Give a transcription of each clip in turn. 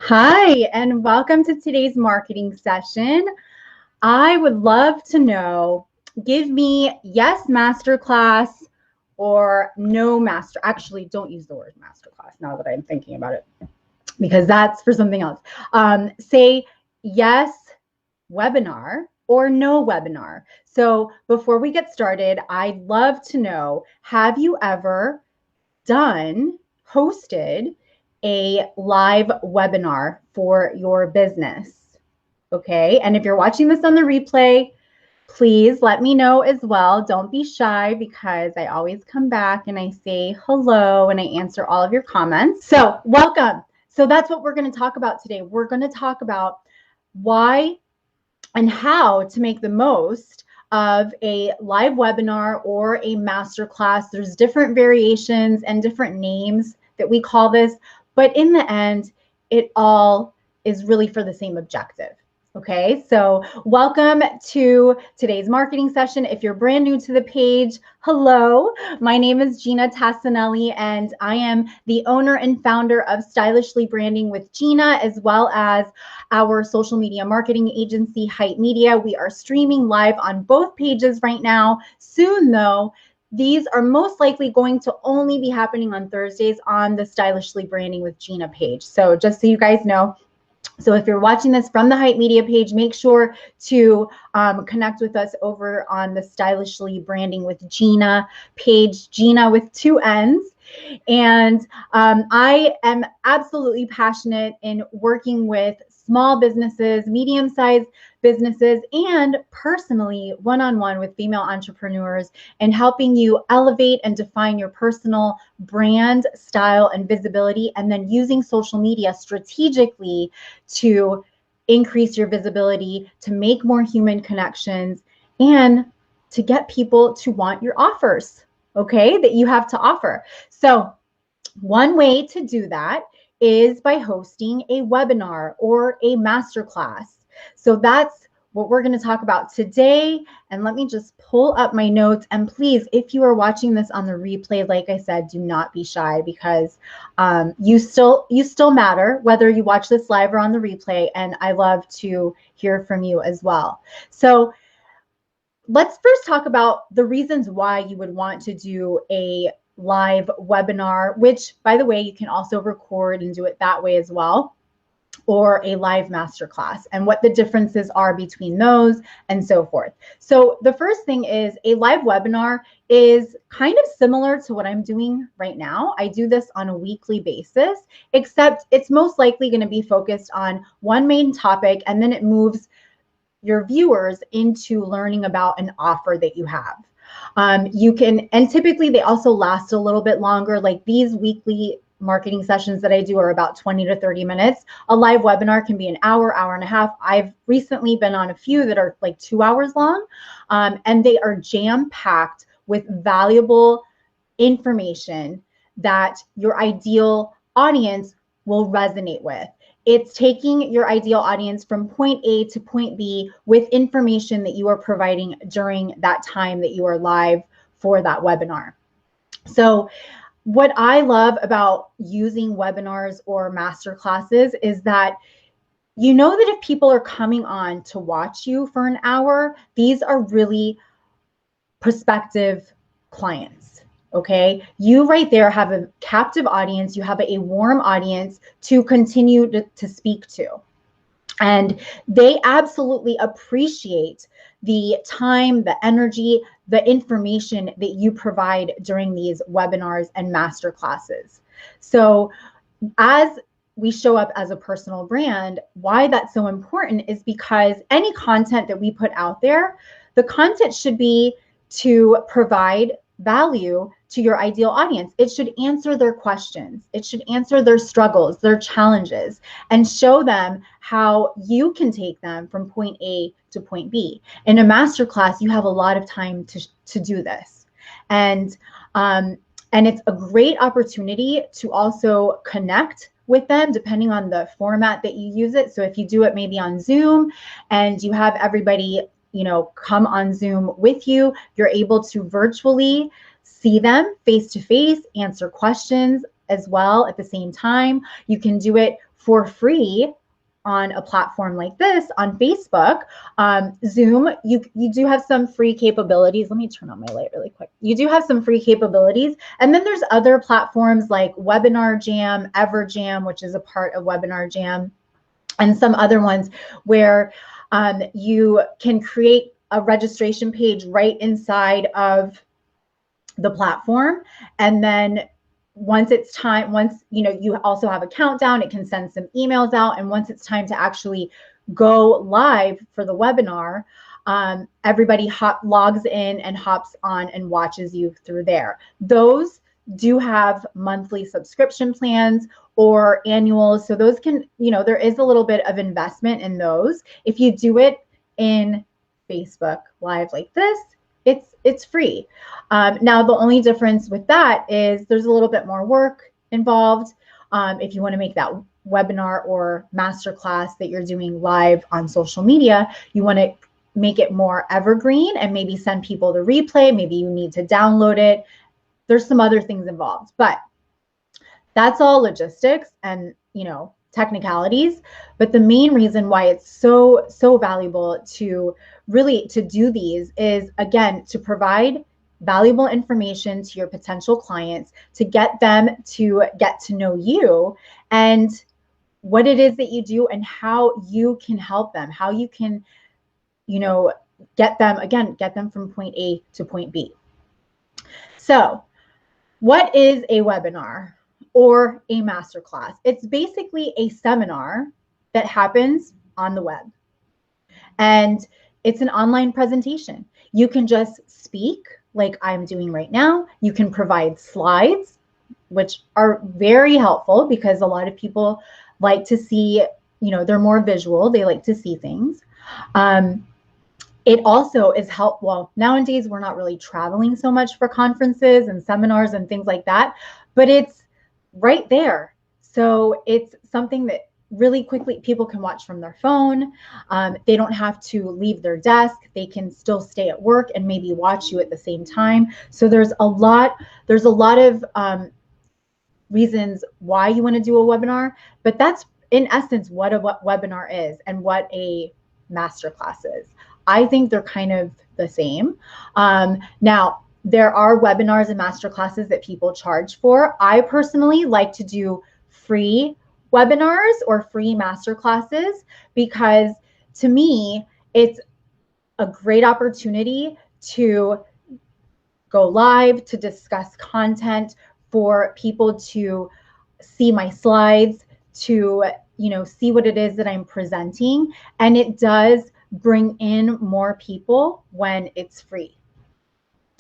Hi, and welcome to today's marketing session. I would love to know, give me yes masterclass or no master. Actually, don't use the word masterclass now that I'm thinking about it, because that's for something else. Say yes webinar or no webinar. So before we get started, I'd love to know, have you ever hosted a live webinar for your business? Okay, and if you're watching this on the replay, please let me know as well. Don't be shy, because I always come back and I say hello and I answer all of your comments. So welcome. So that's what we're going to talk about today. We're going to talk about why and how to make the most of a live webinar or a masterclass. There's different variations and different names that we call this, but in the end, it all is really for the same objective. Okay, so welcome to today's marketing session. If you're brand new to the page, hello. My name is Ginna Tassinelli, and I am the owner and founder of Stylishly Branding with Ginna, as well as our social media marketing agency, Hype Media. We are streaming live on both pages right now. Soon, though, these are most likely going to only be happening on Thursdays on the Stylishly Branding with Ginna page. So just so you guys know, so if you're watching this from the Hype Media page, make sure to connect with us over on the Stylishly Branding with Ginna page, Ginna with 2 N's. And I am absolutely passionate in working with small businesses, medium-sized businesses, and personally one-on-one with female entrepreneurs, and helping you elevate and define your personal brand, style, and visibility, and then using social media strategically to increase your visibility, to make more human connections, and to get people to want your offers, okay, that you have to offer. So one way to do that is by hosting a webinar or a masterclass. So that's what we're going to talk about today. And let me just pull up my notes. And please, if you are watching this on the replay, like I said, do not be shy, because you still matter, whether you watch this live or on the replay. And I love to hear from you as well. So let's first talk about the reasons why you would want to do a live webinar, which, by the way, you can also record and do it that way as well, or a live masterclass, and what the differences are between those and so forth. So the first thing is, a live webinar is kind of similar to what I'm doing right now. I do this on a weekly basis, except it's most likely going to be focused on one main topic, and then it moves your viewers into learning about an offer that you have. You can, and typically they also last a little bit longer. Like these weekly marketing sessions that I do are about 20 to 30 minutes. A live webinar can be an hour, hour and a half. I've recently been on a few that are like 2 hours long, and they are jam-packed with valuable information that your ideal audience will resonate with. It's taking your ideal audience from point A to point B with information that you are providing during that time that you are live for that webinar. So what I love about using webinars or master classes is that you know that if people are coming on to watch you for an hour, these are really prospective clients. Okay, you right there have a captive audience, you have a warm audience to continue to speak to. And they absolutely appreciate the time, the energy, the information that you provide during these webinars and master classes. So as we show up as a personal brand, why that's so important is because any content that we put out there, the content should be to provide value to your ideal audience. It should answer their questions. It should answer their struggles, their challenges, and show them how you can take them from point A to point B. In a masterclass, you have a lot of time to do this. And it's a great opportunity to also connect with them depending on the format that you use it. So if you do it maybe on Zoom and you have everybody, come on Zoom with you, you're able to virtually see them face to face, answer questions as well at the same time. You can do it for free on a platform like this, on Facebook, Zoom, you do have some free capabilities. Let me turn on my light really quick. You do have some free capabilities. And then there's other platforms like Webinar Jam, EverJam, which is a part of Webinar Jam, and some other ones where you can create a registration page right inside of the platform. And then once it's time, you also have a countdown, it can send some emails out. And once it's time to actually go live for the webinar, everybody logs in and hops on and watches you through there. Those do have monthly subscription plans or annuals. So those can, there is a little bit of investment in those. If you do it in Facebook Live like this, it's free. Now, the only difference with that is there's a little bit more work involved. If you want to make that webinar or masterclass that you're doing live on social media, you want to make it more evergreen and maybe send people the replay. Maybe you need to download it. There's some other things involved, but that's all logistics and, technicalities. But the main reason why it's so valuable to do these is, again, to provide valuable information to your potential clients, to get them to get to know you and what it is that you do and how you can help them, how you can, get them from point A to point B. So what is a webinar or a masterclass? It's basically a seminar that happens on the web. And it's an online presentation. You can just speak like I'm doing right now. You can provide slides, which are very helpful because a lot of people like to see, they're more visual. They like to see things. It also is helpful. Well, nowadays we're not really traveling so much for conferences and seminars and things like that, but it's right there. So it's something that really quickly people can watch from their phone. They don't have to leave their desk. They can still stay at work and maybe watch you at the same time. So there's a lot of reasons why you want to do a webinar, but that's in essence what a webinar is and what a masterclass is. I think they're kind of the same. Now, there are webinars and masterclasses that people charge for. I personally like to do free webinars or free masterclasses because to me, it's a great opportunity to go live, to discuss content, for people to see my slides, to see what it is that I'm presenting. And it does bring in more people when it's free.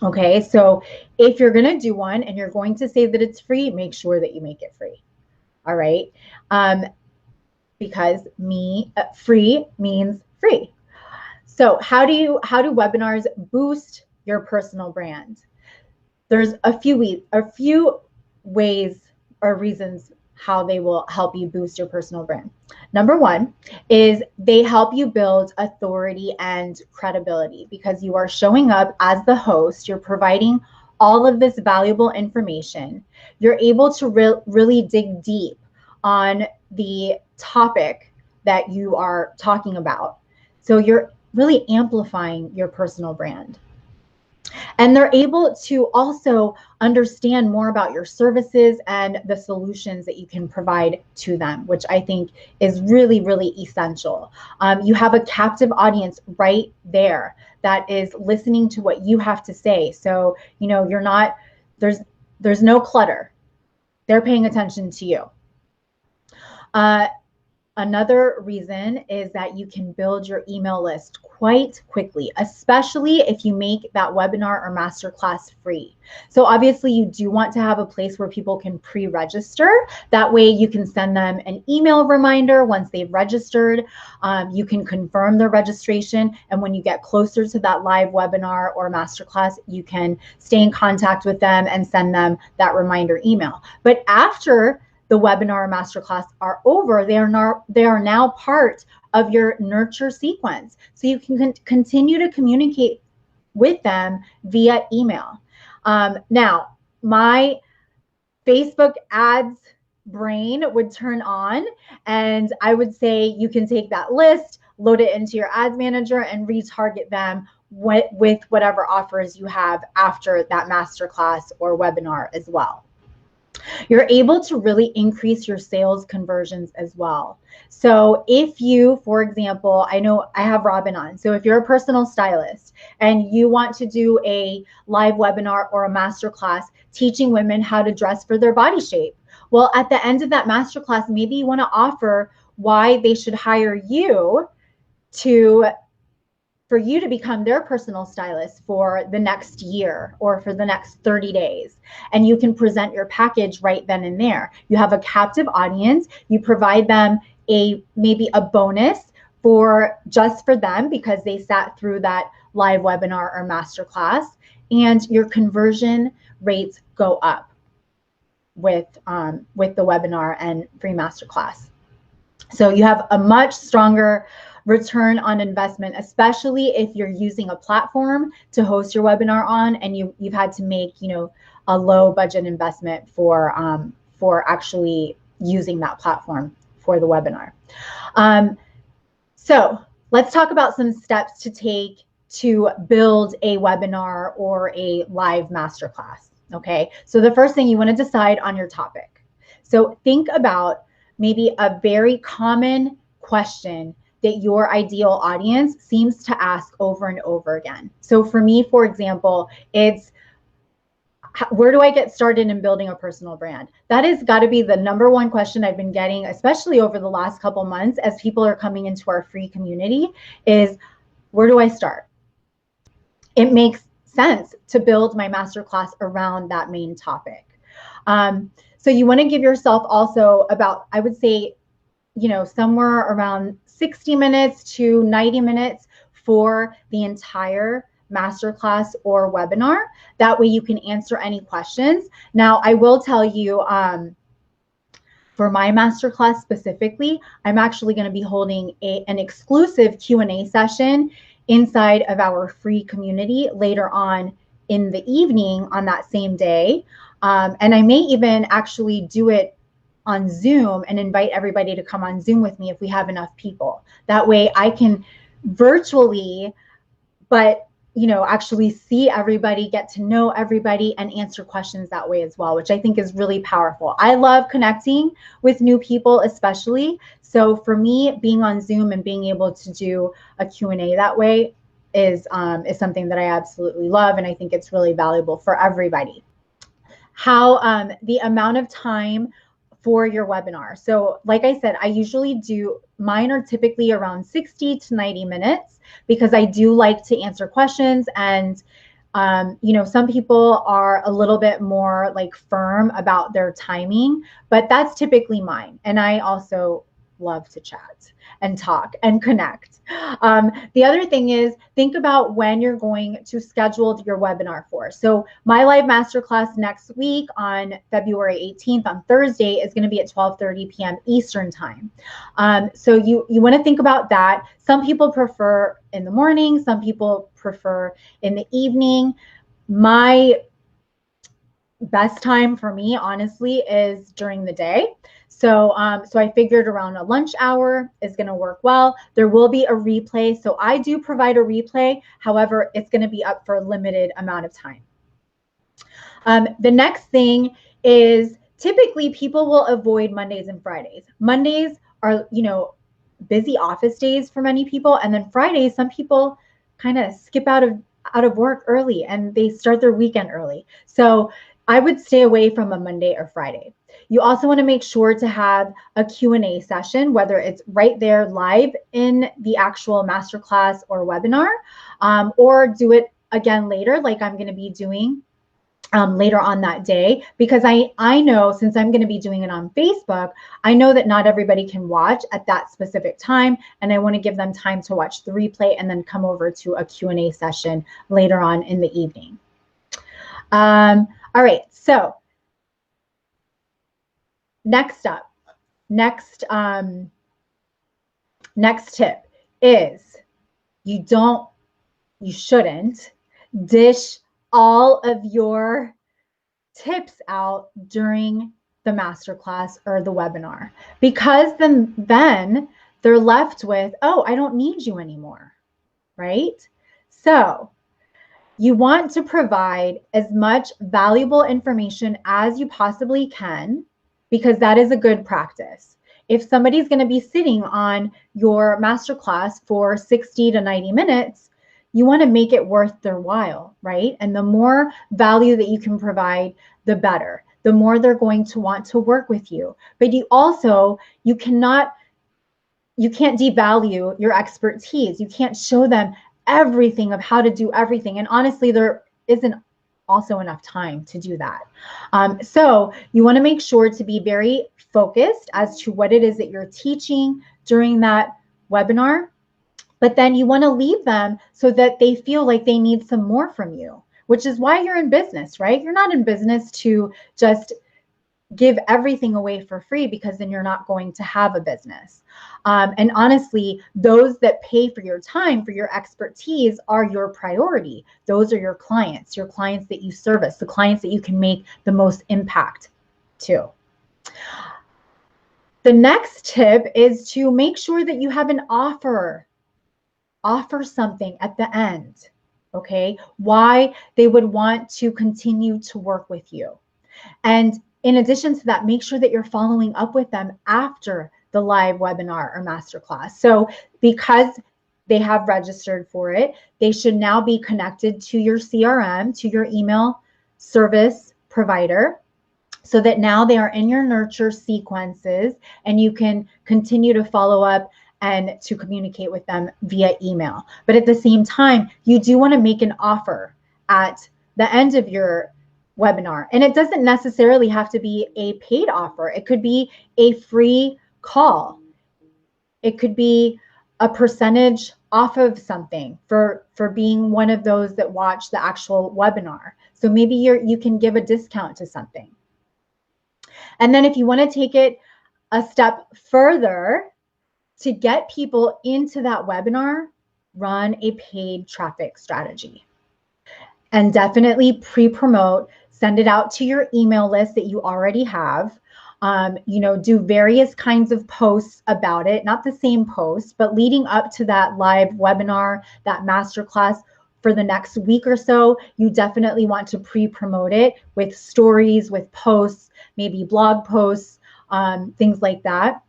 Okay, so if you're going to do one and you're going to say that it's free, make sure that you make it free. All right, because free means free. So how do webinars boost your personal brand? There's a few ways or reasons how they will help you boost your personal brand. Number one is they help you build authority and credibility because you are showing up as the host. You're providing all of this valuable information. You're able to really dig deep on the topic that you are talking about. So you're really amplifying your personal brand. And they're able to also understand more about your services and the solutions that you can provide to them, which I think is really, really essential. You have a captive audience right there that is listening to what you have to say. So, you're not, there's no clutter. They're paying attention to you. Another reason is that you can build your email list quite quickly, especially if you make that webinar or masterclass free. So obviously you do want to have a place where people can pre-register. That way you can send them an email reminder once they've registered. You can confirm their registration. And when you get closer to that live webinar or masterclass, you can stay in contact with them and send them that reminder email. But after the webinar or masterclass are over, they are now part of your nurture sequence. So you can continue to communicate with them via email. Now, my Facebook ads brain would turn on. And I would say you can take that list, load it into your ads manager, and retarget them with whatever offers you have after that masterclass or webinar as well. You're able to really increase your sales conversions as well. So if you, for example, I know I have Robin on. So if you're a personal stylist and you want to do a live webinar or a masterclass teaching women how to dress for their body shape, well, at the end of that masterclass, maybe you want to offer why they should hire you for you to become their personal stylist for the next year or for the next 30 days. And you can present your package right then and there. You have a captive audience. You provide them maybe a bonus just for them because they sat through that live webinar or masterclass, and your conversion rates go up with the webinar and free masterclass. So you have a much stronger return on investment, especially if you're using a platform to host your webinar on, and you've had to make a low budget investment for actually using that platform for the webinar. So let's talk about some steps to take to build a webinar or a live masterclass. Okay, so the first thing, you want to decide on your topic. So think about maybe a very common question that your ideal audience seems to ask over and over again. So for me, for example, it's, where do I get started in building a personal brand? That has got to be the number one question I've been getting, especially over the last couple months as people are coming into our free community, is where do I start? It makes sense to build my masterclass around that main topic. So you want to give yourself also about, I would say, somewhere around 60 minutes to 90 minutes for the entire masterclass or webinar. That way you can answer any questions. Now, I will tell you, for my masterclass specifically, I'm actually going to be holding an exclusive Q&A session inside of our free community later on in the evening on that same day. And I may even actually do it on Zoom and invite everybody to come on Zoom with me if we have enough people. That way I can virtually, but actually see everybody, get to know everybody, and answer questions that way as well, which I think is really powerful. I love connecting with new people, especially. So for me, being on Zoom and being able to do a Q&A that way is something that I absolutely love, and I think it's really valuable for everybody. How the amount of time for your webinar. So like I said, I usually do, mine are typically around 60 to 90 minutes because I do like to answer questions. And, some people are a little bit more like firm about their timing, but that's typically mine. And I also love to chat and talk and connect. The other thing is, think about when you're going to schedule your webinar for. So my live masterclass next week on February 18th on Thursday is going to be at 12:30 p.m. Eastern time. So you want to think about that. Some people prefer in the morning, some people prefer in the evening. My best time for me, honestly, is during the day. So I figured around a lunch hour is going to work well. There will be a replay. So I do provide a replay. However, it's going to be up for a limited amount of time. The next thing is, typically people will avoid Mondays and Fridays. Mondays are, busy office days for many people. And then Fridays, some people kind of skip out of work early and they start their weekend early. So I would stay away from a Monday or Friday. You also want to make sure to have a Q&A session, whether it's right there live in the actual masterclass or webinar, or do it again later, like I'm going to be doing later on that day, because I know, since I'm going to be doing it on Facebook, I know that not everybody can watch at that specific time, and I want to give them time to watch the replay and then come over to a Q&A session later on in the evening. All right, so next tip is, you shouldn't dish all of your tips out during the masterclass or the webinar, because then they're left with, oh, I don't need you anymore, right? So you want to provide as much valuable information as you possibly can, because that is a good practice. If somebody's going to be sitting on your masterclass for 60 to 90 minutes, you want to make it worth their while, right? And the more value that you can provide, the better. The more they're going to want to work with you. But you can't devalue your expertise. You can't show them everything of how to do everything. And honestly, there isn't also enough time to do that. So you want to make sure to be very focused as to what it is that you're teaching during that webinar. But then you want to leave them so that they feel like they need some more from you, which is why you're in business, right? You're not in business to just give everything away for free, because then you're not going to have a business. And honestly, those that pay for your time, for your expertise, are your priority. Those are your clients that you service, the clients that you can make the most impact to. The next tip is to make sure that you have an offer. Offer something at the end, okay? Why they would want to continue to work with you. And in addition to that, make sure that you're following up with them after the live webinar or masterclass. So because they have registered for it, they should now be connected to your CRM, to your email service provider, so that now they are in your nurture sequences and you can continue to follow up and to communicate with them via email. But at the same time, you do want to make an offer at the end of your webinar. And it doesn't necessarily have to be a paid offer. It could be a free call. It could be a percentage off of something for being one of those that watch the actual webinar. So maybe you can give a discount to something. And then if you want to take it a step further, to get people into that webinar, run a paid traffic strategy. And definitely pre-promote, send it out to your email list that you already have. Do various kinds of posts about it, not the same post, but leading up to that live webinar, that masterclass for the next week or so, you definitely want to pre-promote it with stories, with posts, maybe blog posts, things like that.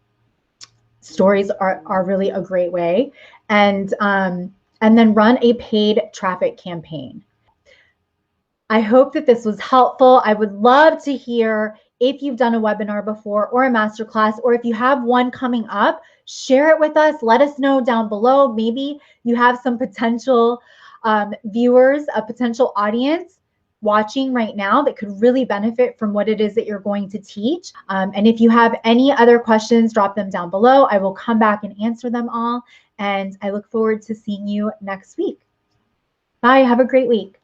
Stories are really a great way. And then run a paid traffic campaign. I hope that this was helpful. I would love to hear if you've done a webinar before or a masterclass, or if you have one coming up, share it with us. Let us know down below. Maybe you have some potential viewers, a potential audience watching right now that could really benefit from what it is that you're going to teach. And if you have any other questions, drop them down below. I will come back and answer them all. And I look forward to seeing you next week. Bye. Have a great week.